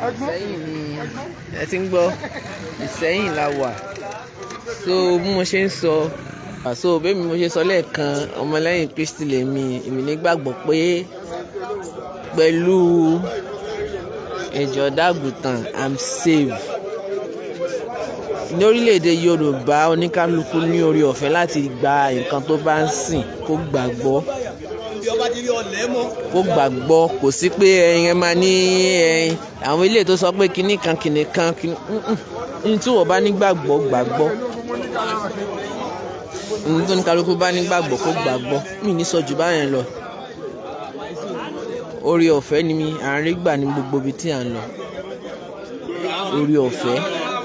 Ìsẹ́yìn ni ẹ ti ń gbọ́, Ìsẹ́yìn la wà. So bí mo ṣe ń sọ, bẹ́ẹ̀ mi mo ṣe sọ lẹ́ẹ̀kan, ọmọlẹ́yìn Kristi lèmi, èmi nígbàgbọ́ pé pẹ̀lú ẹ̀jẹ̀ ọ̀dọ́-àgùntàn I'm saved. Ní orílẹ̀-èdè Yorùbá, oníkálukú ní oore ọ̀fẹ́ láti gba nǹkan tó bá ń sìn kó gbàgbọ́. Kò sí pé ẹ̀yin máa ní àwọn ilé tó sọ pé kinní kan ní tí wọ́n bá nígbàgbọ́ gbàgbọ́. Ní tó ní kálukú bá nígbàgbọ́ kó gbàgbọ́. Mi ní sọ jù báyẹn lọ. Oore ọ̀fẹ́ ni à ń rí gbà ní gbogbo ibi tí à ń lọ. Oore ọ̀fẹ́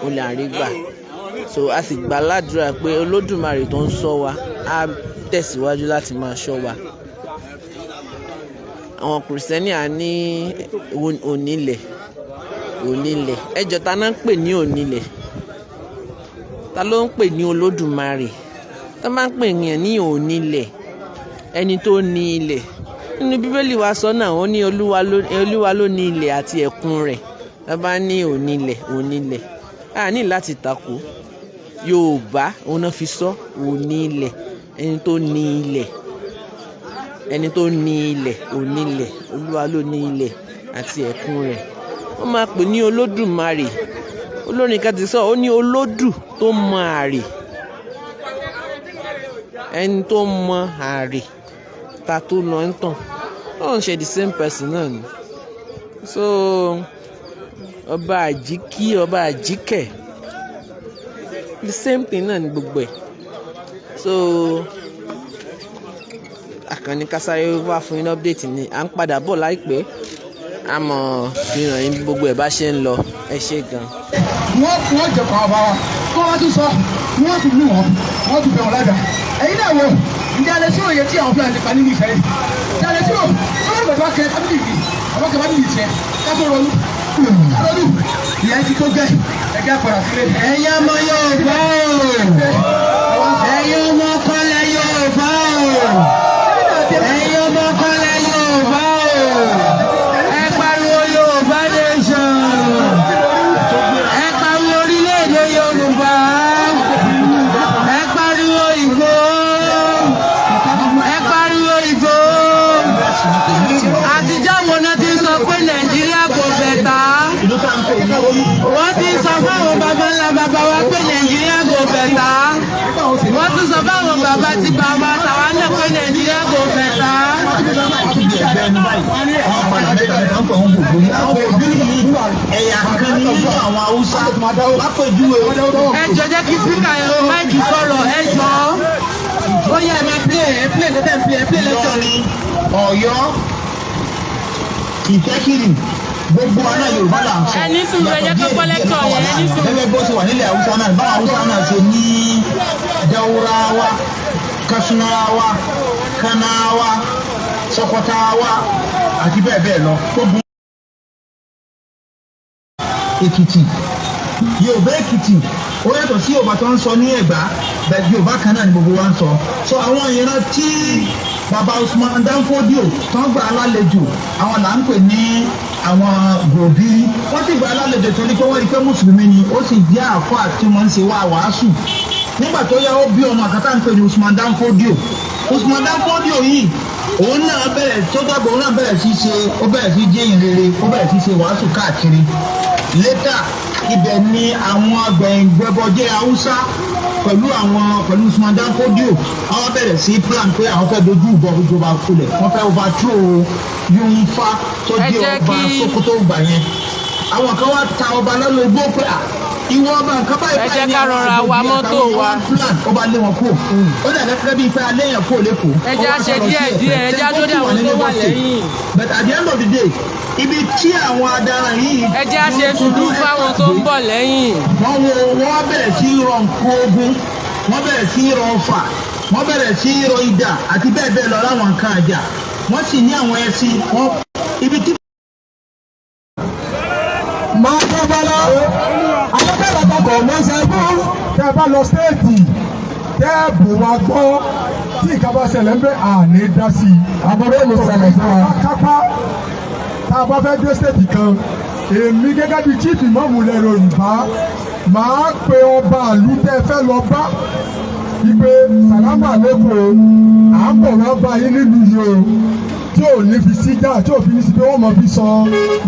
ó là ń rí gbà. So a sì gbà ládùúrà pé Olódùmarè tó ń ṣọ́ wa á tẹ̀síwájú láti máa ṣọ́ wa. Àwọn Kìrìsìtẹ́nì á ní onílẹ̀. Ẹjọ́ ta náà ń pè ní onílẹ̀? Ta ló ń pè ní Olódùmarè? Tá máa ń pè yẹn ní onílẹ̀, ẹni tó ní ilẹ̀. Nínú Bíbélì wa sọ náà, ó ní Olúwa ló ní ilẹ̀ àti ẹ̀kún rẹ̀. Tá bá ní onílẹ̀, a ní láti takò. Yorùbá òun náà fi sọ onílẹ̀, ẹni tó ní ilẹ̀. Onílẹ̀, Olúwa ló ní ilẹ̀ àti ẹ̀kún rẹ̀. Wọ́n máa pè ní Olódùmarè. Olórin kan ti sọ, ó ní olódù tó mọ àrè. Ẹni tó mọ àrè ta tó lọ ń tàn. Wọ́n ń ṣe the same person náà ni. So ọba àjíkẹ́ the same thing náà ni gbogbo ẹ̀. So àkànní kásáyé wá fún yín update ni à ń padà bọ̀ láìpẹ́. Àmọ́ fihàn yín gbogbo ẹ̀ bá ṣe ń lọ. Ẹ ṣé gan. Wọ́n jẹ kàn bá wa kó wọ́n tún sọ wọ́n tún lù wọ́n tún bẹ̀ wọ́n ládàá. Ẹ̀yin náà wò ǹjẹ́ alẹ́ sí òye tí àwọn fúlàní nípa nínú ìfẹ́ yìí. Ǹjẹ́ alẹ́ sí òye wọ́n lè bá kẹ́ kábílì yìí àwọn kẹ́ kábílì tiẹ̀ káfó ronú. Ìyẹn ti tó gẹ́ ẹ̀gẹ́ àpàrà sílẹ̀. Ẹ̀yin ọmọ Yorùbá o, ẹ̀yin ọmọ kọ́lẹ̀ Yorùbá o, ẹ̀yin ọmọ kọ́lẹ̀ Yorùbá o, ẹ pariwo Yorùbá nation, ẹ pariwo orílẹ̀-èdè Yorùbá, ẹ pariwo Ìgbò, ẹ pariwo Ìgbò. Àtijọ́ wo náà ti sọ pé Nàìjíríà kò bẹ̀tà? Wọ́n ti sọ fáwọn baba ńlá baba wa pé Nàìjíríà kò bẹ̀tà. Wọ́n tún sọ fáwọn baba tí bàbá tàwa náà pé Nàìjíríà kò bẹ̀tà. Ẹ̀yà kan ní àwọn Haúsá lápèjúwe. Ẹ jọ̀ọ́ jẹ́ kí spíkà ẹ̀rọ máìkì sọ̀rọ̀ ẹ jọ̀ọ́. Ó yẹ ẹ máa play lẹ́tọ̀ ni. Ọ̀yọ́, Ìfẹ́kìrì, gbogbo ọ̀nà Yorùbá là ń sọ. Ẹni sùúrù, ẹ jẹ́ kó gbọ́ lẹ́kọ̀ọ́ yẹn, ẹni sùúrù. Gẹ́gẹ́ bó ṣe wà nílẹ̀ Haúsá náà, báwọn Haúsá náà ṣe ní Daurawa, Katsinawa, Kanawa, Sokotawa àti bẹ́ẹ̀ bẹ́ẹ̀ lọ. Èkìtì, Yorùbá Èkìtì, ó yàtọ̀ sí Yorùbá tó ń sọ ní Ẹ̀gbá, bẹ́ẹ̀ Yorùbá kan náà ni gbogbo wa ń sọ. So àwọn ìran tí bàbá Usman Danfodio tó ń gba alálejò, àwọn là ń pè ní àwọn gòbírí. Wọ́n sì gba alálejò torí pé wọ́n rí pé mùsùlùmí ni, ó sì jẹ́ àfáà tí wọ́n ń ṣe wàásù. Nígbà tó yá ó bí ọmọ àkàtà ń pè ní Usman Danfodio. Usman Danfodio yìí òun náà bẹ̀rẹ̀ tó dàgbà, òun náà bẹ̀rẹ̀ sí jẹ́ ìrere, ó bẹ̀rẹ̀ sí ṣe wàásù káàkiri. Létà ibẹ̀ ni àwọn agbẹ̀yìngbẹ́bọjẹ́ Haúsá pẹ̀lú Usman Danfodio àwọn bẹ̀rẹ̀ sí plan pé àwọn fẹ́ dojú ìjọba kulẹ̀, wọ́n fẹ́ overthrow Yunfa tó jẹ́ ọba Sokoto gbà yẹn. Àwọn kan wá ta ọba lọ́lọ́ igbó pé ìwọ ọba nǹkan báyìí ẹ jẹ́ ká rọra wa mọ́tò wa. Ọba lé wọn kó. Ó dà lẹ́fẹ́ bíi pé alẹ́ yẹn kó lẹ́kọ̀ọ́. Ẹ jẹ́ àṣẹ díẹ̀, ẹ jẹ́ àjọdẹ àwọn tó wà lẹ́yìn. But at the end of the day, ibi tí àwọn adaran yìí. Ẹ jẹ́ àṣẹ sùúrù fáwọn tó ń bọ̀ lẹ́yìn. Wọ́n bẹ̀rẹ̀ sí rọ nǹkan ogun, wọ́n bẹ̀rẹ̀ sí rọ ọfà, wọ́n bẹ̀rẹ̀ sí ro idà àti bẹ́ẹ̀ bẹ́ẹ̀ lọ láwọn nǹkan àjà wọ́n sì ní àwọn ẹṣin wọn ibi tí. máa tó bá lọ àwọn bẹ́ẹ̀ lọ́kọ̀ mọ́ṣẹ́ fún tẹ́ ẹ bá lọ stéètì tẹ́ ẹ bù wá gbọ́ tí nǹkan bá ṣẹlẹ̀ ń bẹ́ àní dá sí i. àbúrò mi ṣẹlẹ̀ sí wa. kápá tá a bá fẹ́ dé stéètì kan èmi gẹ́gẹ́ bíi chief imọ́ọ̀mù ilẹ̀ Yorùbá màá pe ọba àlú tẹ́ ẹ fẹ́ lọ bá ipe sàlámà lẹ́kọ̀ọ́ à ń bọ̀ wá bá yín nílùú yìí o tí ò ní fi síjà tí ò fi ní sí pé wọ́n mọ̀ fi sọ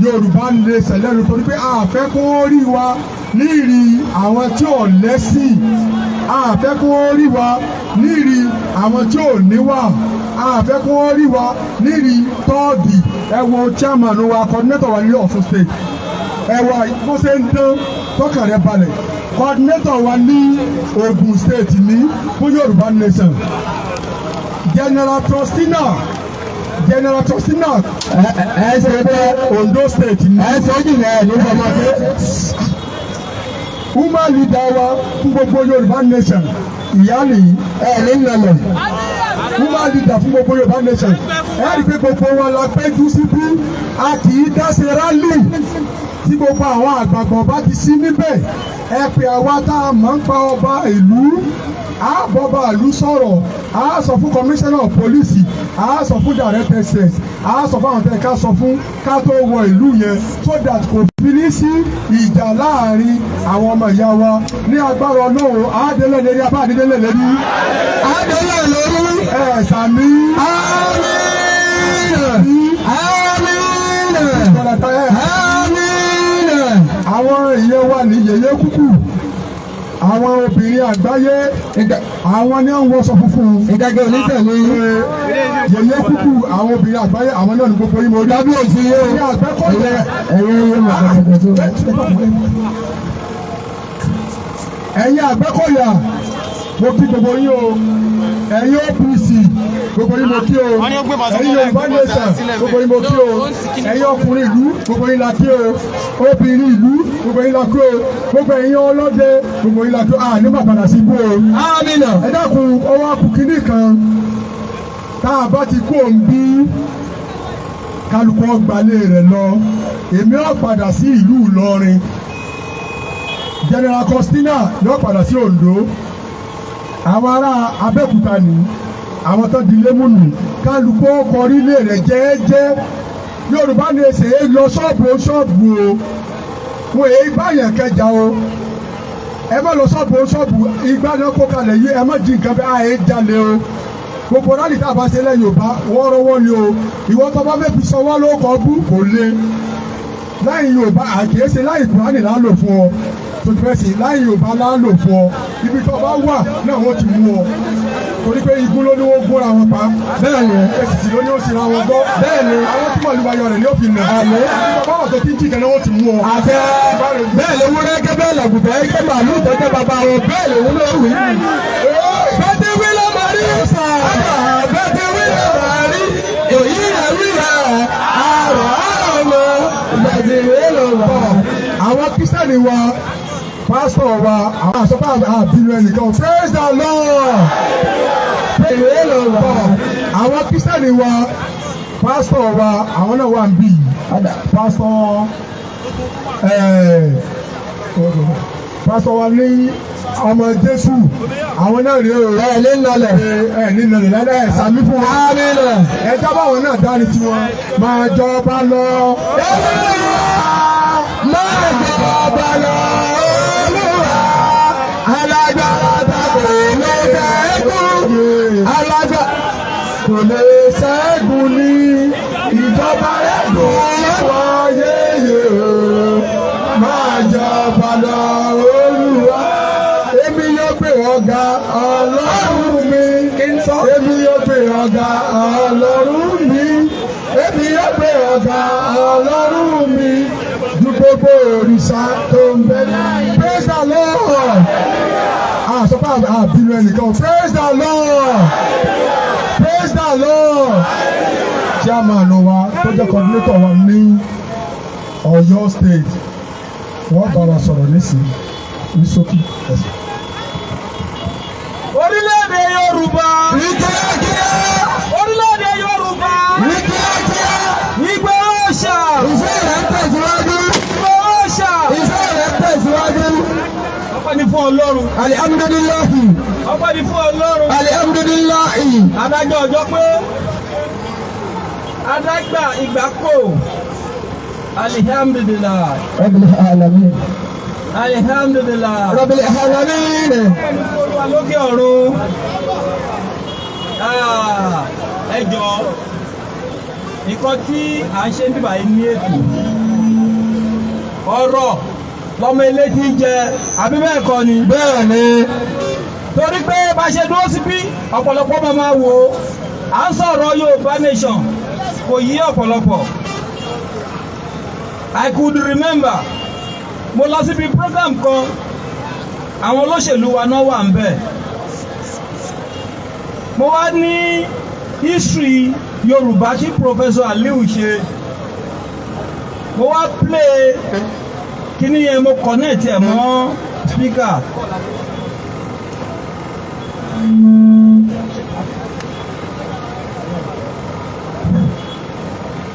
Yorùbá lè ṣẹlẹ́nu torí pé àfẹ́ kó rí wa nírì àwọn tí ò lẹ́sìn àfẹ́ kó rí wa nírì àwọn tí ò níwà àfẹ́ kó rí wa nírì tọ́ọ̀dì ẹ wo chairman wa coordinator wa ní Ọ̀ṣun state ẹ wá bó ṣe ń dán tọ́kàn rẹ balẹ̀ coordinator wa ní Ògùn state ní fún Yorùbá nation general trustina ẹ ṣe bẹ Ondo state ní ẹ ṣe jìnnà ẹ ní ọmọdé woman leader wa fún gbogbo Yorùbá nation ìyáàlì ẹ ní nàlẹ woman leader fún gbogbo Yorùbá nation ẹ rí i pé gbogbo wọn la péjú síbí a kì í dá ṣe rálì tí gbogbo àwọn àgbàgbọ́ bá ti sí níbẹ̀ ẹ pè àwa tá a mọ̀ ń pa ọba ìlú àbọ̀bà ìlú sọ̀rọ̀ a sọ fún commissioner of police a sọ fún director ss a sọ fún àwọn tẹ̀ ká sọ fún ká tó wọ ìlú yẹn so that kò fi ní sí ìjà láàrin àwọn ọmọ ìyá wa ní agbára Ọlọ́run àádélé lérí abá àdélé lérí àádélé lérí ẹ̀ sàmí àwọn ìyẹn wà ní yèyé kúkú àwọn obìnrin àgbáyé àwọn ní ń wọṣọ funfun ìdájọ́ onítẹ̀lé yèyé kúkú àwọn obìnrin àgbáyé àwọn náà ní gbogbo yìí mo rí dábí òsì yé o àgbẹ̀kọ̀yẹ ẹ̀yin àgbẹ̀kọ̀yà mo kí gbogbo yín o ẹ̀yin OPC gbogbo yín mo kí o ẹ̀yin Yorùbá nation gbogbo yín mo kí o ẹ̀yin ọkùnrin ìlú gbogbo yín la kí o obìnrin ìlú gbogbo yín la kí o gbogbo ẹ̀yin ọlọ́dẹ gbogbo yín la kí o à ní bàbàdà sí ibú o. amina. ẹ dákun ọwọ́ akùnkínní kan tá a bá ti kó o ń bí kálukú ọgbàlẹ̀ rẹ̀ lọ èmi ọ̀ padà sí ìlú Ìlọrin General Costina yóò padà sí Ondo àwọn ará Abẹ́òkúta ní àwọn tó di lémùnù kálukú ọkọ̀ ilé rẹ̀ jẹ́ẹ́jẹ́ Yorùbá ní ẹsẹ̀ é lọ ṣọ́ọ̀bù o wọ́n èyí báyẹn kẹjà o ẹ má lọ ṣọ́ọ̀bù ìgbà náà kó kalẹ̀ yìí ẹ má di nǹkan bẹ́ẹ̀ àyè jalè o gbogbo rálì tá a bá ṣe lẹ́yìn Yorùbá wọ́ọ́rọ́wọ́ ni o ìwọ tó bá fẹ́ fi sọ wá ló kọ́ bú kò le láyìn Yorùbá àkíyèsí láyìn Kùránì là ń lò fún ọ tòtìfẹ́sì láyìn Yorùbá là ń lò fún ọ ibi tó bá wà náà wọ́n ti mú ọ torí pé igun ló ní wọ́n gúnra wọn pa bẹ́ẹ̀ ni èsìtì ló ní ó sì ra wọn gbọ́ bẹ́ẹ̀ ni àwọn tí màlúù bá yọ rẹ̀ ní òfin nà àmọ́ bàbá wà tó ti ń jì kẹ́lẹ́ wọ́n ti mú ọ. àṣẹ bẹ́ẹ̀ lè wúrẹ́ gẹ́ bẹ́ẹ̀ làgùtà ẹgbẹ́ màlúù tó jẹ́ bàbá wọn bẹ́ẹ̀ lè wúlò wí. bẹ́ẹ̀ wí ló máa rí sà bẹ́ẹ̀ wí ló máa rí èyí rẹ̀ wí rẹ̀ àrọ̀ àrọ̀ bẹ́ẹ̀ wí ló máa. àwọn Kírísítẹ́nì wa pásítọ̀ wa àwọn àṣọpá àbínú ẹnìkan praise the Lord praise the Lord àwọn Kírísítẹ́nì wa pásítọ̀ wa àwọn náà wà ń bì pásítọ̀ wa ní ọmọ Jésù àwọn náà rí o ẹ ní nàlẹ̀ lẹ́dẹ̀ ẹ̀ sàmí fún wa ẹ jábọ̀ àwọn náà dárí tiwọn máa jọba lọ máa jọba lọ. Alágbára tàbí ló ṣẹ́gun alágbára kò lè ṣẹ́gun ní ìjọba ẹ̀dùn wọ́n yéye o máa jọba lọ Olúwa èmi yóò pè ọ̀gá Ọlọ́run mi èmi yóò pè ọ̀gá Ọlọ́run mi èmi yóò pè ọ̀gá Ọlọ́run mi ju gbogbo òrìṣà tó ń bẹ láyé. Praise the Lord. Àṣọpá àbínú ẹnìkan. Praise the Lord. Praise the Lord. Chairman wa tó jẹ́ coordinator wa ní Ọ̀yọ́ state wọ́n bá wa sọ̀rọ̀ nísìnyí ní ṣókí. Orílẹ̀-èdè Yorùbá. Yorùbá. Orílẹ̀-èdè Yorùbá. Ìgbé òòṣà. Iṣẹ́ rẹ̀ ń tẹ̀síwájú. Ìgbé òòṣà. Iṣẹ́ rẹ̀ ń tẹ̀síwájú. Ọpẹ́ ni fún Ọlọ́run. Alihamdulilayi. Ọpẹ́ ni fún Ọlọ́run. Alihamdulilayi. Adájọ́ ọjọ́ pé adágbà ìgbà kò. Alihamdulilayi. Rabbil alamin. Alihamdulilayi. Rabbil alamin. Olúwa lókè ọ̀run. Ẹ jọ̀ọ́ nǹkan tí à ń ṣe ń bíbà yìí ní ètò ọ̀rọ̀ lọ́mọ ilé tí ń jẹ àbí bẹ́ẹ̀ kọ́ ni. Bẹ́ẹ̀ ni. Torí pé bá ṣe dúró síbí ọ̀pọ̀lọpọ̀ máa wò ó à ń sọ̀rọ̀ Yorùbá nation kò yí ọ̀pọ̀lọpọ̀. I could remember mo lọ síbi program kan àwọn olóṣèlú wa náà wà ń bẹ̀. Mo wá ní history Yorùbá tí Professor Aliu ṣe. Mo wá play kíní yẹn mo connect ẹ̀ mọ́ speaker.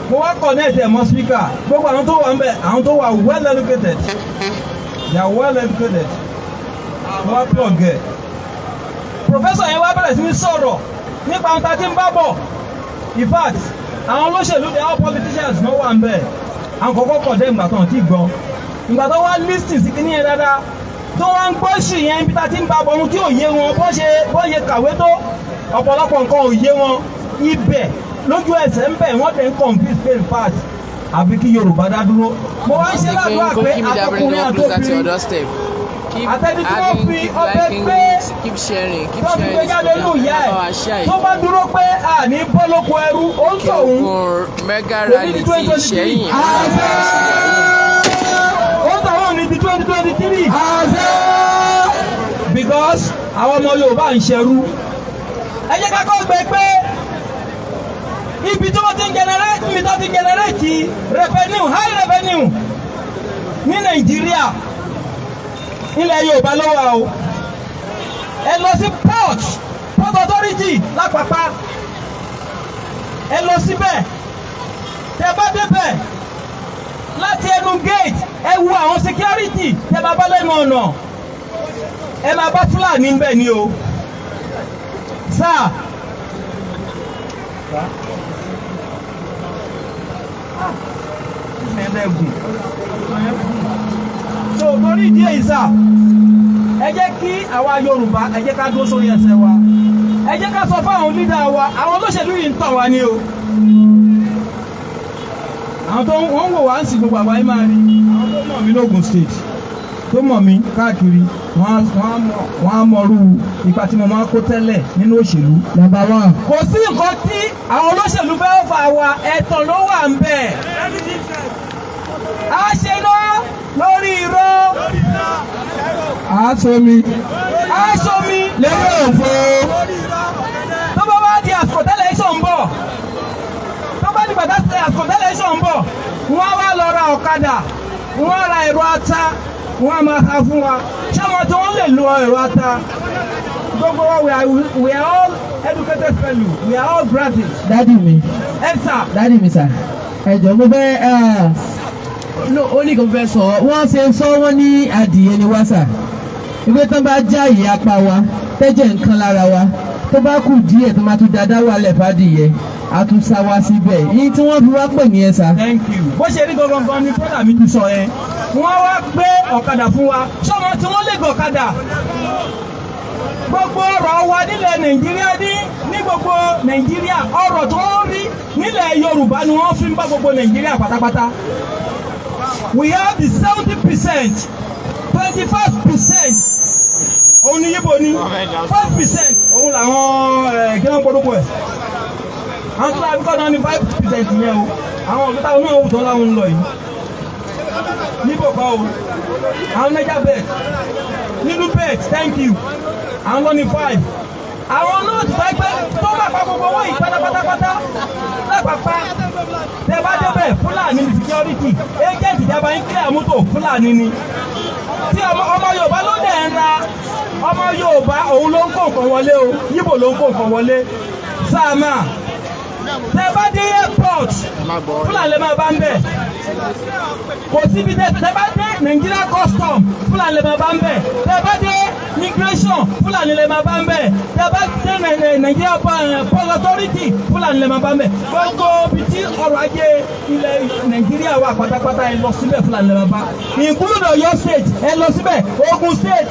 Mo wá connect ẹ̀ mọ́ speaker. Gbogbo àwọn tó wà ń bẹ̀ àwọn tó wà well educated. They are well educated. Mo wá plug ẹ̀. Professor yẹn wá bẹ̀rẹ̀ sí ní sọ̀rọ̀ nípa ohun tá a ti ń bá bọ̀. In fact, àwọn olóṣèlú they are politicians náà wà ń bẹ̀. Àwọn kọ̀ọ̀kan kọ̀ dé ìgbà tó ń tí gbọ́. Ìgbà tó wá listing sí kíní yẹn dáadáa tó wá ń gbọ́ ṣì yẹn bí tá a ti ń bá bọ̀ ohun tí ò yé wọn bó ṣe kàwé tó ọ̀pọ̀lọpọ̀ nǹkan ò yé wọn ibẹ̀ lójú ẹsẹ̀ ń bẹ̀ wọ́n tẹ̀ ń confuse pé in fact àfi kí Yorùbá dá dúró. Mo wá ń ṣe ládùúgbà pé àtọkùnrin àtòbìnrin àtẹni tí wọ́n fi ọbẹ̀ gbé tó fi gbé jáde nù yá ẹ̀ tó bá dúró pé àní bọ́ lóko ẹrú ó ń tọ̀hún kò ní di 2023 ó ń tọ̀hún ní di 2023 because àwọn ọmọ Yorùbá ń ṣẹrú. Ẹ jẹ́ ká kọ́ gbé pé ibi tó ti ń generate revenue high revenue ní Nàìjíríà ilẹ̀ Yorùbá ló wà o. Ẹ lọ sí port authority lápapá ẹ lọ síbẹ̀ tẹ bá débẹ̀ láti ẹnu gate ẹ wo àwọn security tẹ bá bá lẹ́nu ọ̀nà ẹ máa bá Fúlàní ń bẹ̀ ni o sáà. So torí ìdí èyí sá ẹ jẹ́ kí àwa Yorùbá ẹ jẹ́ ká dúró sórí ẹsẹ̀ wa ẹ jẹ́ ká sọ fún àwọn leader wa àwọn olóṣèlú yìí ń tàn wá ní o àwọn tó wọ́n ń wò wá ń sì gbogbo àgbáyé máa rí àwọn tó mọ̀ mí lógun state tó mọ̀ mí káàkiri wọ́n á mọ̀rú ipa tí mo máa kó tẹ́lẹ̀ nínú òṣèlú. Number one. Kò sí nǹkan tí àwọn olóṣèlú fẹ́ fà wá ẹ̀tàn ló wà ń bẹ̀. A ṣe lọ lórí irọ́. Aṣomi. Aṣomi. Lẹ́yìn òfo. Tó bá wá di àsìkò tẹ́lẹ̀ iṣọ́ ń bọ̀. Tó bá di bàtà àsìkò tẹ́lẹ̀ iṣọ́ ń bọ̀. Wọ́n wá lọ ra ọ̀kadà. Wọ́n ra ẹ̀rọ ata. Wọ́n á máa ta fún wa. Ṣé àwọn tí wọ́n lè lo ẹ̀rọ ata? Gbogbo wa we are all educated fellow. We are all graduates. Dádì mi. Ẹ sà. Dádì mi sà. Ẹ jọ̀ọ́ mo fẹ́ ó ní kò fẹ́ sọ wọ́n ṣe sọ wọ́n ní adìyẹ ni wá sà. Ìwé tán bá já ìyá apá wa tẹ́jẹ̀ nǹkan lára wa tó bá kù díẹ̀ tó máa tún dáadáa wà lẹ́fà adìyẹ a tún sá wá síbẹ̀ yìí tí wọ́n fi wá pè ní ẹ sà. Thank you. Bó ṣe rí gangan ni brother mi ti sọ yẹn. Wọ́n wá gbé ọ̀kadà fún wa. Ṣọ́mọ tí wọ́n lè gbé ọ̀kadà. Gbogbo ọrọ̀ wa nílẹ̀ Nàìjíríà ní gbogbo Nàìjíríà ọrọ̀ tó ń rí nílẹ̀ Yorùbá ni wọ́n fi ń bá gbogbo Nàìjíríà pátápátá. We have the 70%, 25%. Òun ni Yíbo ní 5% òun làwọn kí wọ́n gbọ́dọ̀ ẹ̀. Àwọn tó láti kọ́ náà ní 5% yẹn o. Àwọn òkúta náà wù tó láwọn ń lọ yìí. Yíbo kọ́ o. Àwọn Niger bet. Nínú bet, thank you. Àwọn lọ ní 5. àwọn náà ti fẹ́ pé tó bá pa gbogbo owó yìí pátápátápátá lápapá tẹ bá débẹ̀ Fúlàní ní security agent ìjọba ń kílẹ̀ mọ́tò Fúlàní ni tí ọmọ Yorùbá ló dẹ̀ ń ra ọmọ Yorùbá òun ló ń kó nǹkan wọlé o Yíbò ló ń kó nǹkan wọlé sáàmà tẹ bá dé airport Fúlàní máa bá ń bẹ̀ kò síbi tẹ bá dé Nigeria custom Fúlàní máa bá ń bẹ̀ tẹ bá dé immigration Fúlàní lè máa bá ń bẹ̀ tẹ bá dé Nigeria port authority Fúlàní lè máa bá ń bẹ̀ gbogbo bí tí ọrọ̀ ajé ilẹ̀ Nàìjíríà wà pátápátá ẹ lọ síbẹ̀ Fúlàní lè máa bá include Ọ̀yọ́ state ẹ lọ síbẹ̀ Ògùn state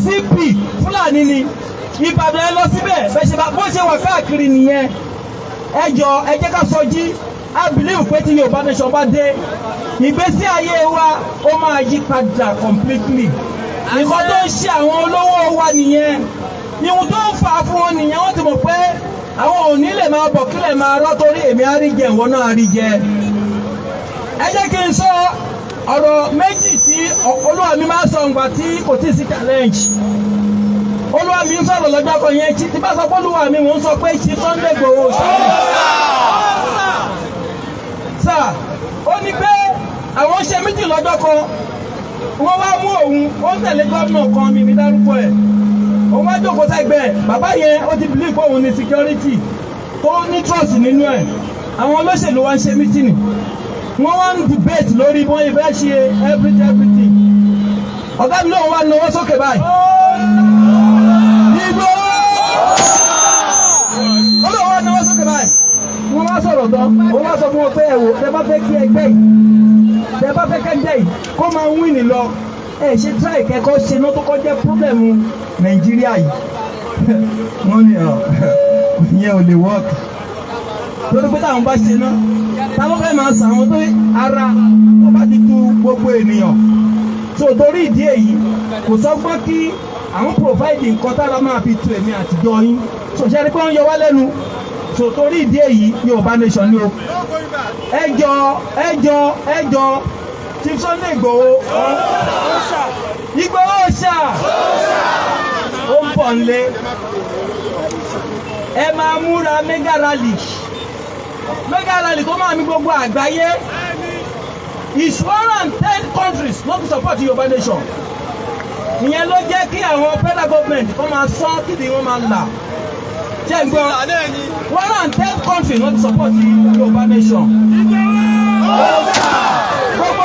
CP Fúlàní ni Ìbàdàn ẹ lọ síbẹ̀ bó ṣe wà káàkiri nìyẹn ẹ jọ̀ọ́ ẹ jẹ́ ká sọ jí I believe pé tí Yorùbá nation bá dé ìgbésí ayé wa ó máa yí padà completely nǹkan tó ń ṣe àwọn olówó wa nìyẹn ìhun tó ń fà á fún wọn nìyẹn wọ́n ti mọ̀ pé àwọn ò ní lè máa bọ̀ kílẹ̀ máa rọ́ torí èmi á rí jẹ ìwọ náà á rí jẹ ẹ jẹ́ kí n sọ ọ̀rọ̀ méjì tí Olúwa mi máa sọ ǹgbà tí kò tí ì sí challenge Olúwa mi ń sọ̀rọ̀ lọ́jọ́ kan yẹn tí bá sọ pé Olúwa mi mò ń sọ pé ṣe Sunday Igboho sáà ó ní pé àwọn ṣe méjì lọ́jọ́ kan wọ́n wá mú òun ó ń tẹ̀lé gómìnà kan mi ní dárúkọ ẹ̀ òun wá jókòó sẹ́gbẹ̀ẹ́ bàbá yẹn ó ti believe pé òun ní security tó ní trust nínú ẹ̀ àwọn olóṣèlú wá ń ṣe mítìnì wọ́n wá ń debate lórí bí wọ́n yẹ fẹ́ ṣe everything ọ̀gá mi náà wá náwó sókè báyìí Ìgbòho ọlọ́wọ́ wá náwó sókè báyìí wọ́n wá sọ̀rọ̀ tán wọ́n wá sọ fún wọn pé ẹ̀wò tẹ bá fẹ́ kí ẹgbẹ́ yìí tẹ bá fẹ́ kẹ́gbẹ́ yìí kó máa ń win lọ ẹ ṣe try kẹ́kọ̀ọ́ ṣe náà tó kọ́ jẹ́ problem Nàìjíríà yìí wọ́n ní ìyẹn ò lè work lórí pé táwọn bá ṣe náà táwọn fẹ́ máa sàn àwọn tó ara tó bá ti tu gbogbo ènìyàn tó torí ìdí èyí kò sọ́gbọ́n kí àwọn provide nǹkan tára máa fi tu èmi àtijọ́ yín tó ṣe é rí pé wọ́n yọ wá lẹ́nu tó torí ìdí èyí Yorùbá nation ni o ẹjọ́ Chief Sunday Igboho ṣá ó ń bọ̀ nílé ẹ máa múra mega rally tó máa mi gbogbo àgbáyé is 110 countries not to support Yorùbá nation ìyẹn ló jẹ́ kí àwọn federal government kọ́ máa sọ kídi wọ́n máa là jẹ́ gbọ́ 110 countries not to support Yorùbá nation gbogbo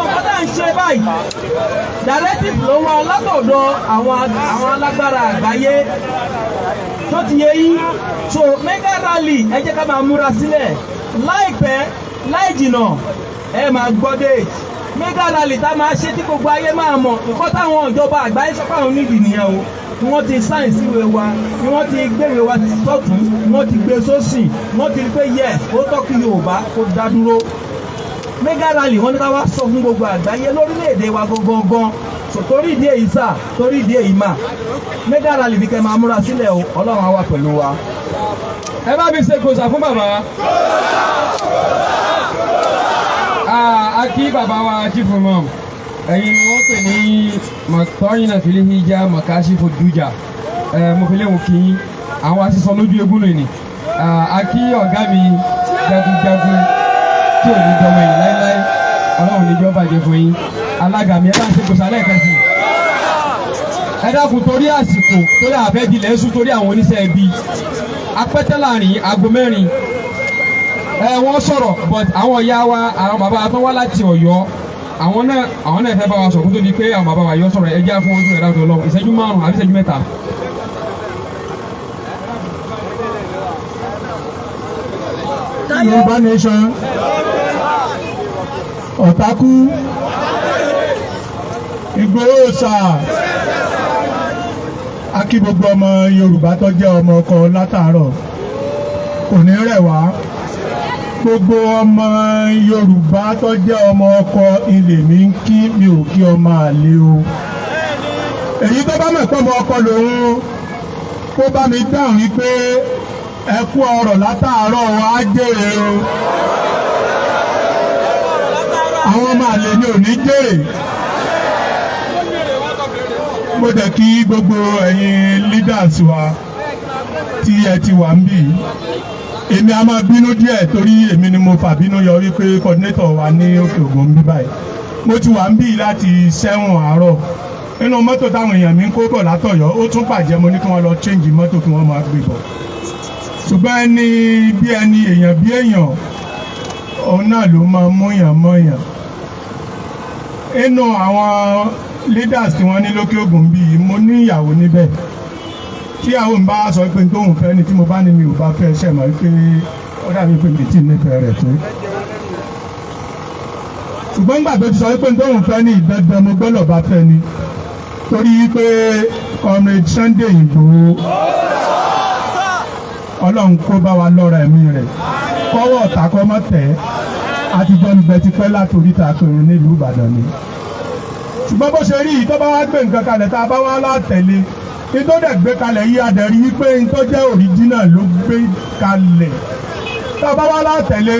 nǹkan tá à ń ṣe báyìí directive ló wá látọ̀dọ̀ àwọn alágbára àgbáyé tó ti yé yín so mega rally ẹ jẹ́ ká máa múra sílẹ̀ láìpẹ́ láì jìnà ẹ máa gbọ́ date mega rally tá máa ṣe tí gbogbo ayé máa mọ̀ nǹkan táwọn ìjọba àgbáyé sọ fáwọn nídìí nìyẹn o ni wọ́n ti sáyìn síwèé wa ni wọ́n ti gbéwèé wa sọ́tún wọ́n ti gbé sósì wọ́n ti rí pé yẹ ó tọ́ kí Yorùbá kó dá dúró mega rally wọ́n ní ká wá sọ fún gbogbo àgbáyé lórílẹ̀‐èdè wa gangan so torí ìdí èyí sà torí ìdí èyí mà mega rally ní kẹ́ máa múra sílẹ̀ o Ọlọ́run á wà pẹ̀lú wa. ẹ bá mi ṣe gbòòsà fún bàbá a kí bàbá wa Chief Imam ẹ̀yin ni wọ́n pè ní mọ̀tọ́yìn náà fìlẹ̀ hijá mọ̀káṣí fòdújà mo fi léwu kí àwọn asísọ lójú egún nìyí a kí ọ̀gá mi jagunjagun tí ò ní jọmọ yìí láéláé Ọlọ́run ní jọ́ bàjẹ́ fún yín alága mi ẹ bá ń ṣe gbòòsà lẹ́ẹ̀kan sí ẹ dákun torí àsìkò torí àfẹ́dilẹ̀ ẹ̀sùn torí àwọn oníṣẹ́ ẹbí apẹ́tẹ́ láàrin aago 4 wọ́n sọ̀rọ̀ but àwọn ìyá wa àwọn bàbá tó wá láti Ọ̀yọ́ àwọn náà fẹ́ bá wa sọ̀rọ̀ kó tó di pé àwọn bàbá wa yọ sọ̀rọ̀ ẹ jẹ́ fún wọn tó ẹ̀dá tó lọ ìṣẹ́jú 5 àbí ìṣẹ́jú 3. Yorùbá nation ọ̀tákú Ìgbòho ṣá a kí gbogbo ọmọ Yorùbá tó jẹ́ ọmọ ọkọ látàárọ̀ kò ní rẹ̀ wá gbogbo ọmọ Yorùbá tó jẹ́ ọmọ ọkọ ilé mi ń kí mi ò kí ọmọ àlè o èyí tó bá mọ̀ pé ọmọ ọkọ lòun kó bá mi dáhùn wípé ẹ kú ọrọ̀ látàárọ̀ wá jèrè o àwọn ọmọ àlè ni ò ní jèrè mo dẹ̀ kí gbogbo ẹ̀yin leaders wa tí ẹ ti wà ń bì èmi a máa bínú díẹ̀ torí èmi ni mo fà bínú yọ wípé coordinator wa ní Òkè Ògùn ń bí báyìí mo ti wà ń bì láti 7 àárọ̀ nínú mọ́tò táwọn èèyàn mi ń kó bọ̀ látọ̀yọ́ ó tún bàjẹ́ mo ní kí wọ́n lọ change mọ́tò kí wọ́n máa gbé bọ̀ ṣùgbọ́n ẹni bí ẹni èèyàn bí èèyàn òun náà ló máa múyàn mọ́yàn inú àwọn leaders tí wọ́n ní lókè Ògùn bíi mo ní ìyàwó níbẹ̀ tí àwọn bá sọ pé tóun fẹ́ ni tí mo bá ní mi ò bá fẹ́ ṣe mọ̀ pé ó dàbí pé mi tí nífẹ̀ẹ́ rẹ̀ tó ṣùgbọ́n gbà tó ti sọ pé tóun fẹ́ ní ìdandan mo gbọ́dọ̀ bá fẹ́ ni torí pé Comrade Sunday Igboho Ọlọ́run kó bá wa lọ́ra ẹ̀mí rẹ̀ kọ́wọ́ ọ̀tá kọ́ mọ́ tẹ̀ àtijọ́ níbẹ̀ ti pẹ́ látòrí ta pèrò nílùú Ìbàdàn ni ṣùgbọ́n bó ṣe rí yìí tó bá wá gbé nǹkan kalẹ̀ tá a bá wá látẹ̀lé ní tó dẹ̀ gbé kalẹ̀ yìí adẹ̀rí wípé ní tó jẹ́ òríjínà ló gbé kalẹ̀ tá a bá wá látẹ̀lé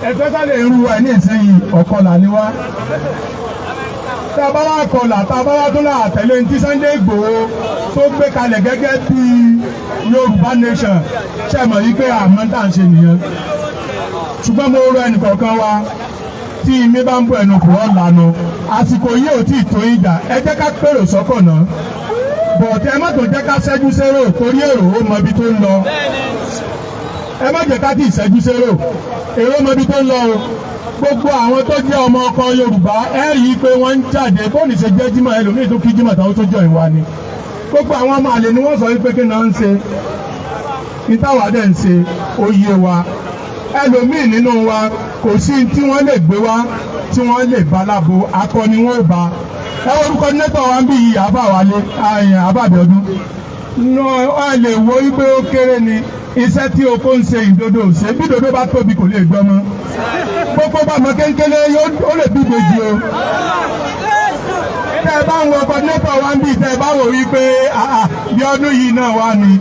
ẹ̀fẹ́ sálẹ̀ irú ẹ̀ ní ìsinyìí ọ̀kọlà ni wá tá a bá wá kọlà tá a bá wá tó látẹ̀lé ní tí Sunday Igboho tó gbé kalẹ̀ gẹ́gẹ́ bí Yorùbá nation ṣe mọ̀ yí pé àmọ́ tá à ń ṣe nìyẹn ṣùgbọ́n mo rọ ẹnìkọ̀ọ̀kan wa tí mi bá ń bọ̀ ẹnu kò ọ́ lànà àsìkò yìí ò tí ì tó ìjà ẹ jẹ́ ká pèrò sọ́kọ̀ náà bọ̀ọ̀tẹ́ ẹ má tó jẹ́ ká ṣẹ́jú sérò torí èrò ó mọ ibi tó ń lọ ẹ má jẹ́ ká tí ì ṣẹ́jú sérò èrò mọ ibi tó ń lọ o gbogbo àwọn tó jẹ́ ọmọ ọkọ Yorùbá ẹ rí i pé wọ́n ń jáde bóòlù ṣe jẹ́ jímọ̀ ẹlòmíì tó kí jímọ̀ táwọn tó jọ ìwà ni gbogbo àwọn ọmọ àlè ni wọ́n sọ wípé kí náà ń ṣe ìtawà dẹ̀ ń ṣe oyè wa ẹlòmíì nínú wa kò sí tí wọ́n lè gbé wá tí wọ́n lè bá lábo akọni wọn ò bá ẹ orúkọ nẹ́tọ̀ wa ń bí yìí àbáwálé àbábẹ́ọdún wọ́n lè wo wípé ó kéré ni iṣẹ́ tí oko ń ṣe ìdodo ṣe bí dodo bá tóbi kò lè gbọ́mọ gbogbo bá mọ kéńkélé ó lè bí ìbejì o tẹ́ ẹ bá ń wọ coordinator wa ń bí tẹ́ ẹ bá wò wípé bí ọdún yìí náà wà ní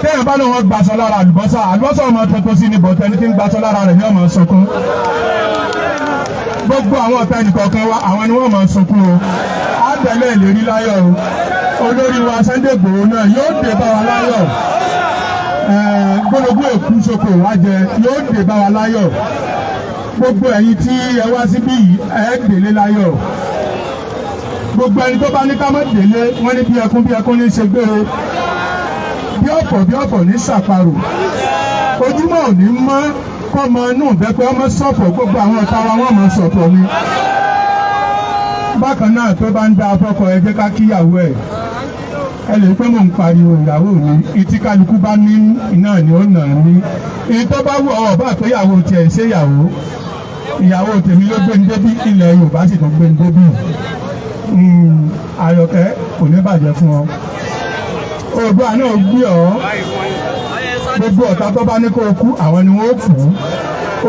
tẹ́yìn bá lóun gbàsọ lára àlùbọ́sà ọmọ tuntun sí ni bọ̀tẹ́ ní tí ń gbàsọ lára rẹ̀ ní ọmọ sunkún gbogbo àwọn ọ̀tá ẹnìkọ̀ọ̀kan wa àwọn ni wọ́n máa sunkún o á tẹ̀lé ìlérí láyọ̀ o olórí wa Sunday Igboho náà yóò dé bá wa láyọ̀ gbólógbó èkú soko wájẹ yóò dé bá wa láyọ̀ gbogbo ẹ̀yin tí ẹ wá síbí yìí ẹ délé láyọ̀ gbogbo ẹni tó bá ní ká má délé wọ́n ní bí ẹkún ní ṣe gbére bí ọ̀pọ̀ ní ṣàparò ojúmọ́ ò ní mọ́ kọ́mọ inú ìbẹ́pẹ́ ọmọ ṣọ̀fọ̀ gbogbo àwọn ọ̀tá wa wọ́n mọ̀ ṣọ̀fọ̀ ni bákan náà tó bá ń dá afọ́kọ ẹ jẹ́ ká kíyàwó ẹ̀ ẹ lè pé mò ń pariwo ìyàwó mi ìtí kálukú bá ní iná ni ó nà ní èyí tó bá wù ọ́ bá péyàwó tiẹ̀ ṣe ìyàwó tèmi ló gbé ní débí ilẹ̀ Yorùbá sì tó gbé ní débí Àyọ̀kẹ́ kò ní bàjẹ́ fún ọ Oòduà náà gbé ọ gbogbo ọ̀tá tó bá ní kó o kú àwọn ni wọ́n kú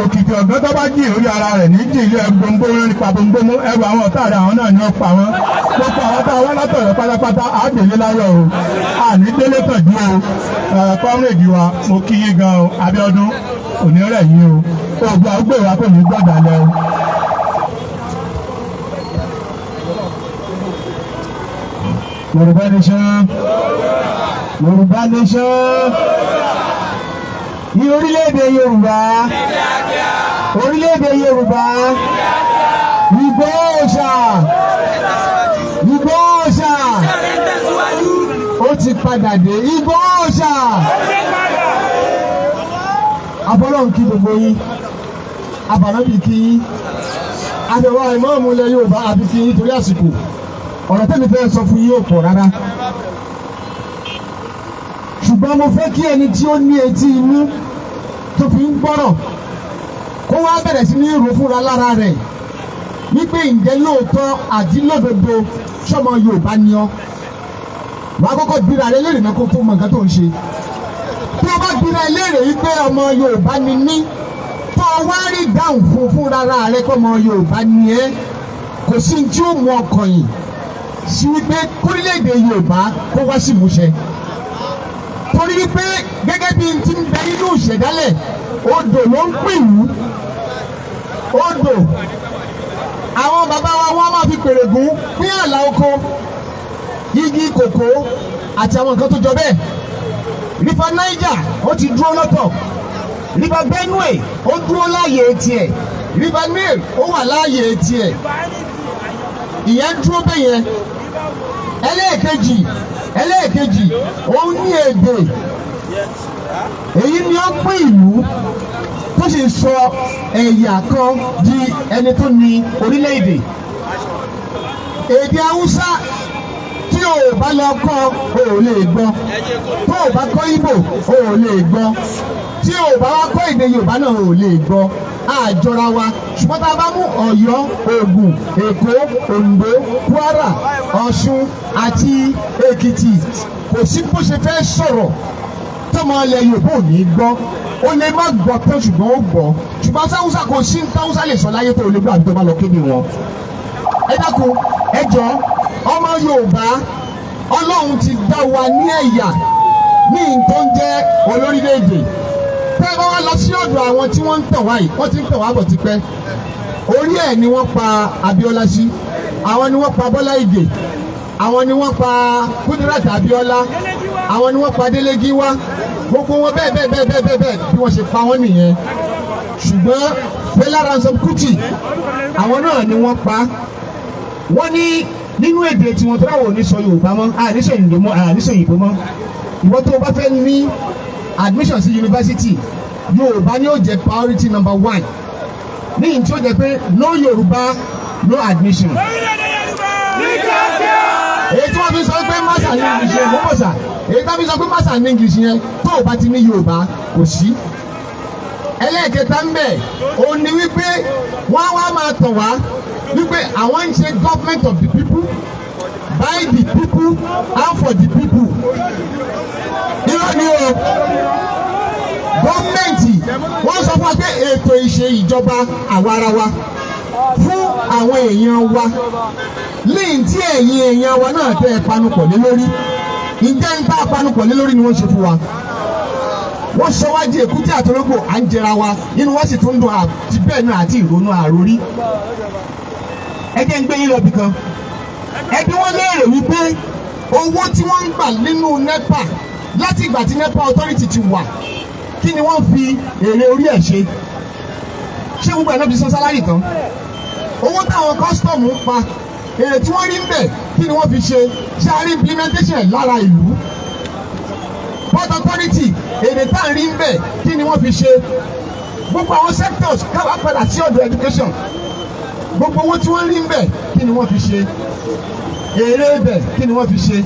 òkìkí ọ̀gbọ́n tó bá jí orí ara rẹ̀ ní jí ilé gbòǹgbòmù nípa gbòǹgbòmù ẹrù àwọn ọ̀tá rẹ̀ àwọn náà ni wọ́n pa wọ́n gbogbo àwọn tá a wá látọ̀yọ̀ pátápátá àdèlé láyọ̀ o àní délé tàjú o kọ́mírèdì wa mo kí yín gan o Abíọ́dún òní rẹ̀ yín o Oòduà gbé wa kò ní gbọ́dọ̀ lẹ o. Yorùbá nation Yorùbá nation ní orílẹ̀-èdè Yorùbá ìgbóòṣà ó ti padà dé ìgbóòṣà àfọlọ́run kí gbogbo yín àbànábì kí yín àbẹ̀wò ìmáàmù ilẹ̀ Yorùbá àbí kí yín torí àsìkò ọ̀rọ̀ tẹ́mi fẹ́ sọ fún yín ò pọ̀ rárá ṣùgbọ́n mo fẹ́ kí ẹni tí ó ní etí inú tó fi ń gbọ́rọ̀ kó wá bẹ̀rẹ̀ sí ní ìrò fúnra lára rẹ̀ wípé ǹjẹ́ lóòótọ́ àti lódodo sọ́mọ Yorùbá ni ọ́ wàá kọ́kọ́ bíra rẹ léèrè náà kó tó mọ nǹkan tó ń ṣe tí o bá bíra léèrè wípé ọmọ Yorùbá ni mí tó o wá rí dáhùn fúnra rẹ pé ọmọ Yorùbá ni ẹ́ kò sí tí ó mú ọkàn yìí sí wípé kórílẹ̀-èdè Yorùbá kó wá sí ìmúṣẹ torí wípé gẹ́gẹ́ bí n ti ń bẹ nínú ìṣẹ̀dálẹ̀ odò ló ń pè wú odò àwọn bàbá wa wọ́n máa fi pèrègùn pín àlà oko igi kòkó àti àwọn nǹkan tó jọ bẹ́ẹ̀. River Niger ó ti dúró lọ́tọ̀, River Benue ó dúró láàyè tiẹ̀, River Nile ó wà láàyè tiẹ̀, ìyẹn dúró bẹ́yẹn. ẹlẹ́ẹ̀kejì òun ní èdè, èyí ni ó pín ìlú tó sì sọ ẹ̀yà kan di ẹni tó ní orílẹ̀-èdè. Èdè Haúsá tí o bá lọ kọ́ o ò lè gbọ́, tó o bá kọ́ Ìgbò o ò lè gbọ́, tí o bá wá kọ́ èdè Yorùbá náà o ò lè gbọ́. Àjọra wa, ṣùgbọ́n tá a bá mú Ọ̀yọ́, Ògùn, Èkó, Oǹdó, Kwara, Ọ̀ṣun àti Èkìtì, kò sí bó ṣe fẹ́ sọ̀rọ̀ tọ́mọ ilẹ̀ Yorùbá ò ní gbọ́. O lè má gbọ́ tán ṣùgbọ́n ó gbọ́. Ṣùgbọ́n sáwùsá kò sí táwùsá lè sọ láyé tó o lè gbọ́ àbí tó bá lọ kéde wọn. Ẹ dákun, ẹ jọ ọmọ Yorùbá, Ọlọ́run ti dá wa ní ẹ̀yà ní nǹkan jẹ́ olórílẹ̀-èdè. Tẹ́ ẹ bá wá lọ sí ọ̀dọ̀ àwọn tí wọ́n ń tàn wá yìí, wọ́n ti ń tàn wá bọ̀ tipẹ́. Orí ẹ̀ ni wọ́n pa Abíọ́lá sí, àwọn ni wọ́n pa Bọ́lá Ìgè, àwọn ni wọ́n pa Kudirat Abíọ́lá, àwọn ni wọ́n pa Délé Gíwá, gbogbo wọn bẹ́ẹ̀ bí wọ́n ṣe pa wọ́n nìyẹn. Ṣùgbọ́n Fẹlá Ransome Kuti àwọn náà ni wọ́n pa. Wọ́n ní nínú èdè tí wọ́n tó ráwọ̀ ní sọ Yorùbá mọ́, àníṣe òyìnbó mọ́. Ìwọ́n tó bá fẹ́ ní admission sí yunifásitì, Yorùbá ni ó jẹ́ priority number 1. Ní ìyí tí ó jẹ́ pé no Yorùbá no admission. Èyí tí wọ́n fi sọ pé master ní English yẹn mọ́ mọ̀sà, èyí tí wọ́n fi sọ pé master ní English yẹn tó o bá ti ní Yorùbá kò sí. Ẹlẹ́ẹ̀kẹta ń bẹ̀ òun ni wípé wọ́n wá máa tàn wá wípé àwọn ń ṣe government of the people, by the people and for the people. Irọ́ ni o, gọ́ọ̀mẹ̀ntì wọ́n sọ fún wa pé ètò ìṣe ìjọba àwarawa fún àwọn èèyàn wa, lẹ́yìn tí ẹ̀yin èèyàn wa náà tẹ́ ẹ panupọ̀ lé lórí. Ǹjẹ́ ń tá a panupọ̀ lé lórí ni wọ́n ṣe fún wa? Wọ́n sọ wá di èkúté àtọlógbò à ń jẹra wa, inú wa sì tún dùn àti bẹ́ẹ̀ náà àti ìrònú àròrí. Ẹ jẹ́ ń gbé yín lọ bì kan. Ẹbí wọ́n léèrè wípé owó tí wọ́n ń gbà nínú NEPA láti ìgbà tí NEPA authority ti wà, kí ni wọ́n fi èrè orí ẹ̀ ṣe? Ṣé gbogbo ẹ̀ náà fi san sálárì tán? Owó táwọn custom ń pa, èrè tí wọ́n rí ń bẹ̀, kí ni wọ́n fi ṣe? Ṣé a rí implementation lára ìlú? Port authority, èrè tá à ń rí ń bẹ̀, kí ni wọ́n fi ṣe? Gbogbo àwọn sectors káwá padà sí ọ̀dọ̀ education. Gbogbo owó tí wọ́n rí ń bẹ̀, kí ni wọ́n fi ṣe? Èrè bẹ̀, kí ni wọ́n fi ṣe?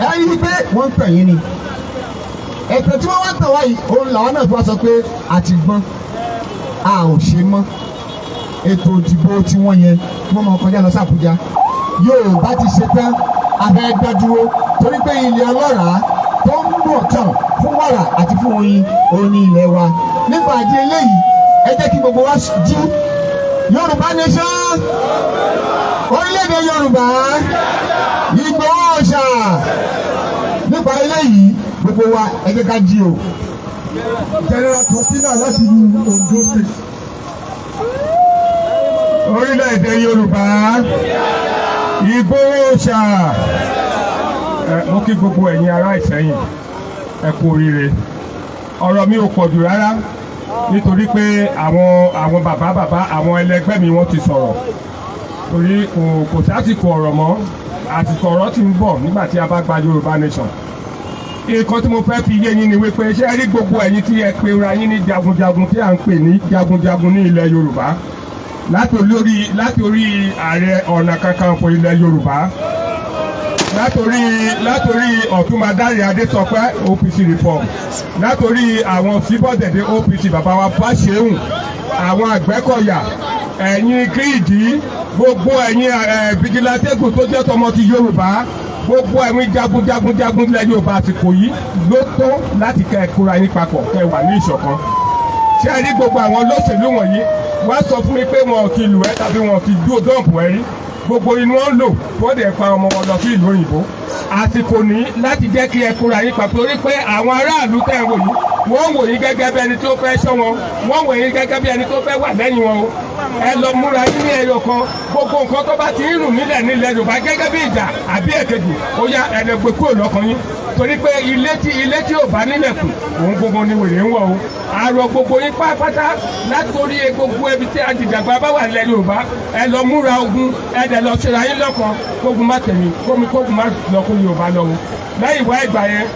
Ẹ rí i pé wọ́n ń tàn yín ni. Ẹ̀tọ́ tí wọ́n wá tàn wá yìí, òun làwọn náà fi wá sọ pé àti gbọ́n, a ò ṣe mọ́. Ètò ìdìbò tí wọ́n yẹn wọ́n máa kọjá lọ sí Àbújá. Yorùbá ti ṣe tán, abẹ́ dádúró torí pé ilẹ̀ ọlọ́ràá tó ń bọ̀ tán fún wàrà àti fún oyin òun ní ilẹ̀ wa. Nípa àdé eléyìí, ẹ jẹ́ kí gbogbo wa jí. Yorùbá nation, orílẹ̀-èdè Yorùbá, Ìgbòho Òòṣà. Nípa eléyìí, gbogbo wa ẹ jẹ́ ká jí o. General Kọ̀sínà láti Ondo State. Orílẹ̀-èdè Yorùbá, Ìgbòho Òòṣà. Mo kí gbogbo ẹ̀yin ará Ìṣẹ̀yìn, ẹ kú oríire. Ọ̀rọ̀ mi ò pọ̀jù rárá nítorí pé àwọn bàbá àwọn ẹlẹgbẹ́ mi wọ́n ti sọ̀rọ̀. Torí kò sásìkò ọ̀rọ̀ mọ́, àsìkò ọ̀rọ̀ ti ń bọ̀ nígbà tí a bá gba Yorùbá nation. Nǹkan tí mo fẹ́ fi yé yín ni wípé ṣé rí gbogbo ẹ̀yin tí ẹ pe ra yín ní jagunjagun tí à ń pè ní jagunjagun ní ilẹ̀ Yorùbá láti orí Ààrẹ Ọ̀nà Kakanfò ilẹ̀ Yorùbá, látorí Ọ̀túnba Dáre Adétọ́pẹ́ OPC reform, látorí àwọn Síbọ̀dẹ̀dẹ̀ OPC bàbá wa Fáṣẹ̀hùn, àwọn Àgbẹ̀kọ̀yà, ẹ̀yin Kíìdí, gbogbo ẹ̀yin Fìjìláńtẹ́gùn tó jẹ́ tọmọ ti Yorùbá, gbogbo ẹ̀yin jagunjagun ilẹ̀ Yorùbá àsìkò yìí ló tó láti kẹ́ ẹ kóra yín papọ̀ kẹ́ ẹ wà ní ìṣọ̀kan. Ṣé ẹ rí gbogbo àwọn olóṣèlú wọ̀nyí wá sọ fún mi pé wọn kì í lù ẹ́ tàbí wọn kì í dúró dọ́ǹpù ẹ rí? Gbogbo inú wọn lò tó dẹ̀ pa ọmọ wọn lọ sí ìlú òyìnbó. Àsìkò ní láti jẹ́ kí ẹ kóra yín papọ̀ torí pé àwọn aráàlú tẹ̀ ń wò yìí wọ́n wò yín gẹ́gẹ́ bí ẹni tó fẹ́ ṣọ́ wọn wọ́n wò yín gẹ́gẹ́ bí ẹni tó fẹ́ wà lẹ́yìn wọn o ẹ lọ múra yín ní ẹyọ kan gbogbo nǹkan tó bá ti ń rùn nílẹ̀ Yorùbá gẹ́gẹ́ bí ìjà àbí èkejì ó yá ẹ̀ẹ́dẹ̀gbẹ̀ kúrò lọ́kàn yín torí pé ilé tí ò bá nílẹ̀kùn òun gbogbo ni wèrè ń wọ̀ o àrò gbogbo yín pátápátá látòrí gbogbo ibi tí àjìjàgbá bá wà nílẹ̀ Yorùbá ẹ lọ múra ogun ẹ dẹ̀ lọ ṣera yín lọ́kàn kógun má tẹ̀mí kógun má lọ́kùn Yorùbá lọ́wọ́ lẹ́yìn wá ìgbà yẹn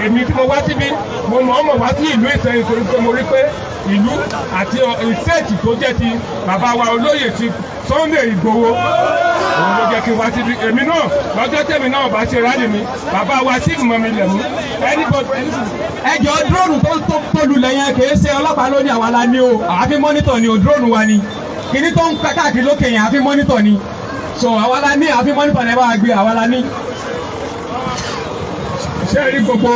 èmi tí mo wá síbí mo mọ̀ wá sí ìlú Ìṣẹ́yìn torí pé mo rí pé ìlú àti ìṣèètì tó jẹ́ ti bàbá wa olóyè ti Sunday Ìgbòho òun ló jẹ́ kí n wá síbí èmi náà lọ́jọ́ tèmi náà bá ṣe rálì mi bàbá wa sí ìmọ̀ mi lẹ̀ mú ẹjọ́ drone tó lulẹ̀ yẹn kì í ṣe ọlọ́pàá lónìí àwa la ní o àfi mọ́nítọ̀ ni o drone wa ni kíní tó ń káàkiri lókè yẹn àfi mọ́nítọ̀ ni so àwa la ní àfi mọ́nítọ̀ ni ẹ bá wa gbé àwa la ní. ṣé rí gbogbo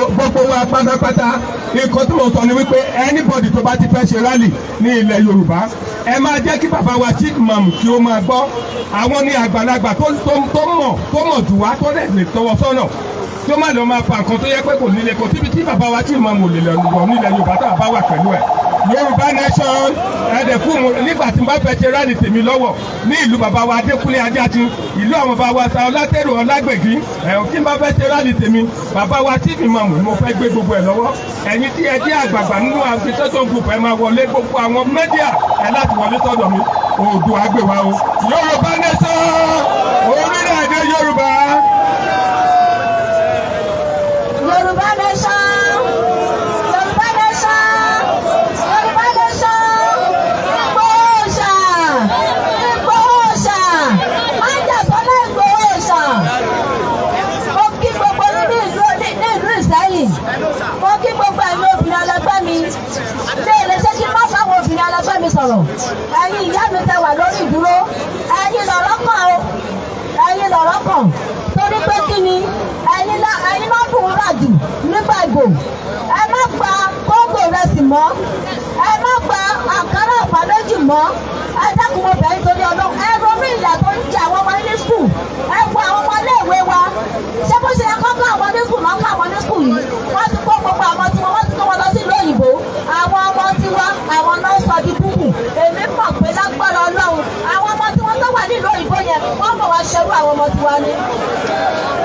wa pátápátá nǹkan tí mo sọ ni wípé anybody tó bá ti fẹ́ ṣe rally ní ilẹ̀ Yorùbá ẹ máa jẹ́ kí bàbá wa chief imam kí ó máa gbọ́ àwọn ní àgbàlagbà tó mọ̀ jù wá tó lè tọwọ́ sọ́nà tó má lọ máa fa nǹkan tó yẹ pé kò nílé kò tíbi tí bàbá wa chief imam ò lè lọ nílẹ̀ Yorùbá tá a bá wà pẹ̀lú ẹ̀ Yorùbá nation ẹ̀ẹ́dẹ̀ fún mu nígbà tí n bá fẹ́ ṣe rally tèmi lọ́wọ́ ní ìlú bàbá wa Adékúnlé Ajátin ìlú àwọn bàbá wa sa Ọlátẹ́rù Ọlágbègí tí n bá fẹ́ ṣe rally tèmi bàbá wa chief imam ni mo fẹ́ gbé gbogbo ẹ̀ lọ́wọ́ ẹ̀yin tí ẹ jẹ́ àgbààgbà nínú agitation group ẹ máa wọlé gbogbo àwọn mẹ́díà ẹ láti wọlé sọ́dọ̀ mi Oòduà àgbèwà o Yorùbá nation orílẹ̀-èdè Yorùbá. Yorùbá nation. Sọ̀rọ̀ ẹ̀yin ìyá mi tẹ́ wà lórí ìdúró ẹ̀yin lọ̀rọ̀ kàn o ẹ̀yin lọ̀rọ̀ kàn torí pé kí ni ẹ̀yin náà dùn rà jù nígbà ìbò ẹ má gba kóńgò rẹsì mọ́ ẹ má gba àkàrà àpàlẹ́jì mọ́ ẹ dákun mo bẹ̀ nítorí Ọlọ́run ẹ ronú ìyà tó ń jẹ àwọn ọmọ ní skul ẹ wo àwọn ọmọ iléèwé wa ṣé bó ṣe yẹ kó ká àwọn ní skul náà ká àwọn ní skul yìí wọ́n ti kó gbogbo àwọn tiwọn wọ́n ti kó wọn lọ sí ìlú òyìnbó àwọn ọmọ tiwa àwọn náà sọ di búkù èmi mọ̀ pé lágbára Ọlọ́run àwọn ọmọ tí wọ́n tó wà nílùú òyìnbó yẹn wọ́n bọ̀ wá ṣerú àwọn ọmọ tiwa ni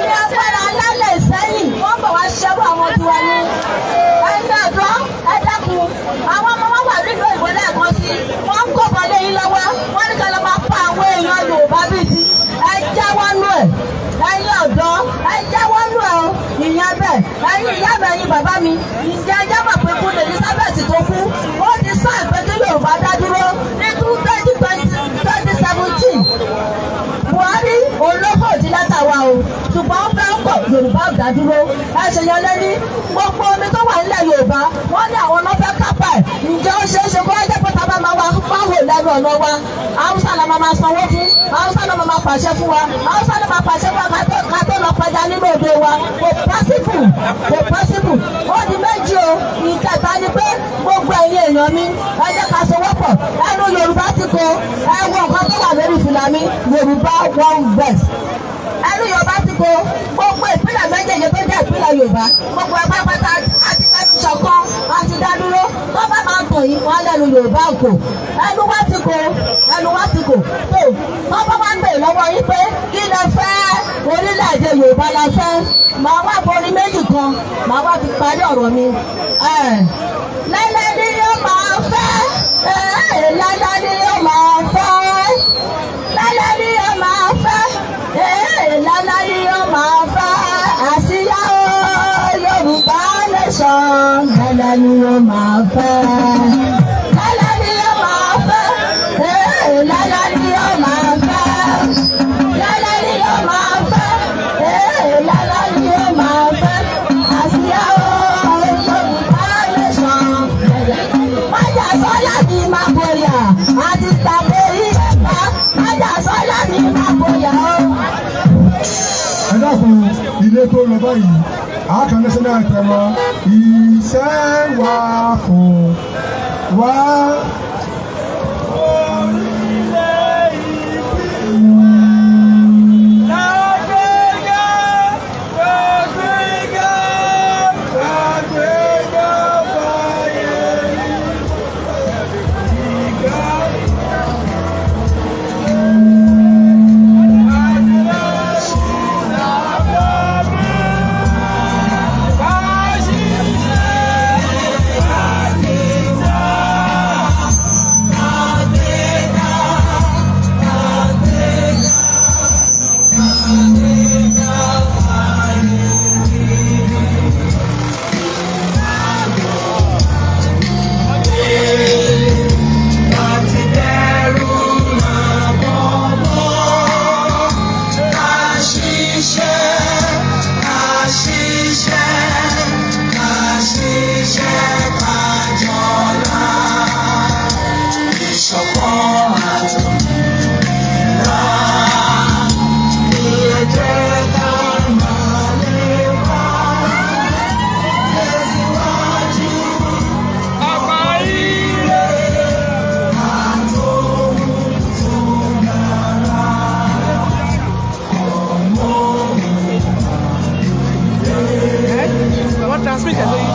ní agbára alálẹ̀ Ìṣẹ́yìn wọ́n bọ̀ wá ṣerú àwọn tiwa ni ẹ̀yin ọ̀dọ́ ẹ dákun àwọn ọmọ wọn wà nílùú òyìnbó lẹ́ẹ̀kan sí wọ́n ń kóbọ̀ lé yín lọ́wọ́ wọ́n ní ká lọ máa pa àwọn èèyàn Yorùbá bíi ti ẹ jáwọ́ nú ẹ̀ ẹ̀yin ọ̀dọ́ ẹ jáwọ́ nú ẹ̀ o ìyẹn bẹ́ẹ̀ ẹ̀yin ìyá mi ẹ̀yin bàbá mi ìjẹ́ ẹjẹ́ mọ̀ pé kún Elizabeth tó kú ó ti sọ ìpẹ́jọ́ Yorùbá dá dúró ní 2017 Buhari olóko ti lẹ́tà wa o ṣùgbọ́n ó fẹ́ kọ̀ Yorùbá ò dá dúró ẹ ṣe yan lẹ́ni gbogbo omi tó wà nílẹ̀ Yorùbá wọ́n ní àwọn ọmọ fẹ́ kápá ẹ̀ ǹjẹ́ ó ṣeé ṣe kó wáyé pé tábà máa wá fáwọ̀ lẹ́nu ọ̀nà wa Haúsá la máa sanwó fún Haúsá la máa pàṣẹ fún wa Haúsá la máa pàṣẹ fún wa ká tó lọ pẹja nínú òde wa kò pọ́sibù ó di méjì o ìkẹta ni pé gbogbo ẹ̀yin èèyàn mi ẹ jẹ́ ká sowọ́pọ̀ ẹnu Yorùbá ti kó ẹ wo nǹkan tó wà lórí fìlà mi Yorùbá one verse ẹnu Yorùbá ti kó gbogbo ìpínlẹ̀ méjèèjì tó jẹ́ ìpínlẹ̀ Yorùbá gbogbo ẹgbẹ́ pátá àti ẹnu ṣọ̀kan àti dádúró tó bá máa tàn yín wọn lẹ́nu Yorùbá kò ẹnu wá ti kó tó wọ́n bá wá ń bèèrè lọ́wọ́ yín pé kí lẹ fẹ́ orílẹ̀-èdè Yorùbá la fẹ́ màá wá borí méjì kan màá wá fi parí ọ̀rọ̀ mi lẹ́lẹ́ ni yóò máa fẹ́ lẹ́lẹ́ ni yóò máa fẹ́ lẹ́lẹ́ ni yóò máa fẹ́ lẹ́lẹ́ ni yóò máa fẹ́ àsíá o Yorùbá nation lẹ́lẹ́ ni yóò máa fẹ́ lẹ́lẹ́ ni yóò máa fẹ́ lẹ́lẹ́ ni yóò máa fẹ́ lẹ́lẹ́ ni yóò máa fẹ́ lẹ́lẹ́ ni yóò máa fẹ́ àsíá o Yorùbá nation májà sọ́lá ni máa bóyá àti tàbí ìyẹ̀pá májà sọ́lá ni máa bóyá o. ẹ dákun ilé tó lọ báyìí àákan national anthem ìṣẹ́ wa kò wá. transmit ẹ̀ lórí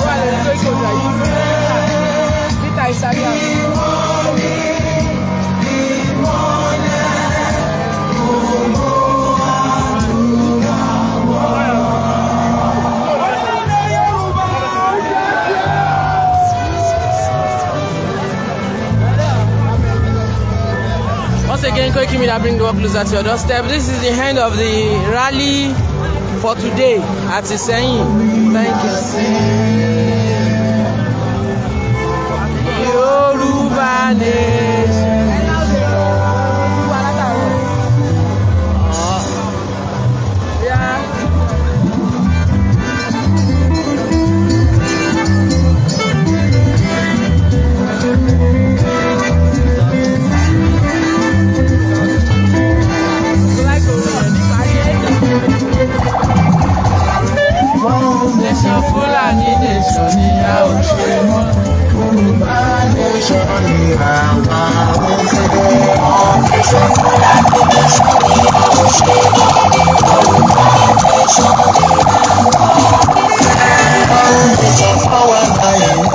wà lórí lórí ìkọjà yìí níta ìsáré àti. Once again, Koiki Media bring the work closer to your doorstep. This is the end of the rally for today at Isyin. Thank you. Yoruba nation. Nation Fulani nation ni a ò ṣe mọ́. Yoruba nation ni àwa ò ṣe mọ́. Nation Fulani nation ni a ò ṣe mọ́. Yoruba nation ni àwa ò ṣe mọ́. Nation Fulani nation ni àwa ò ṣe mọ́.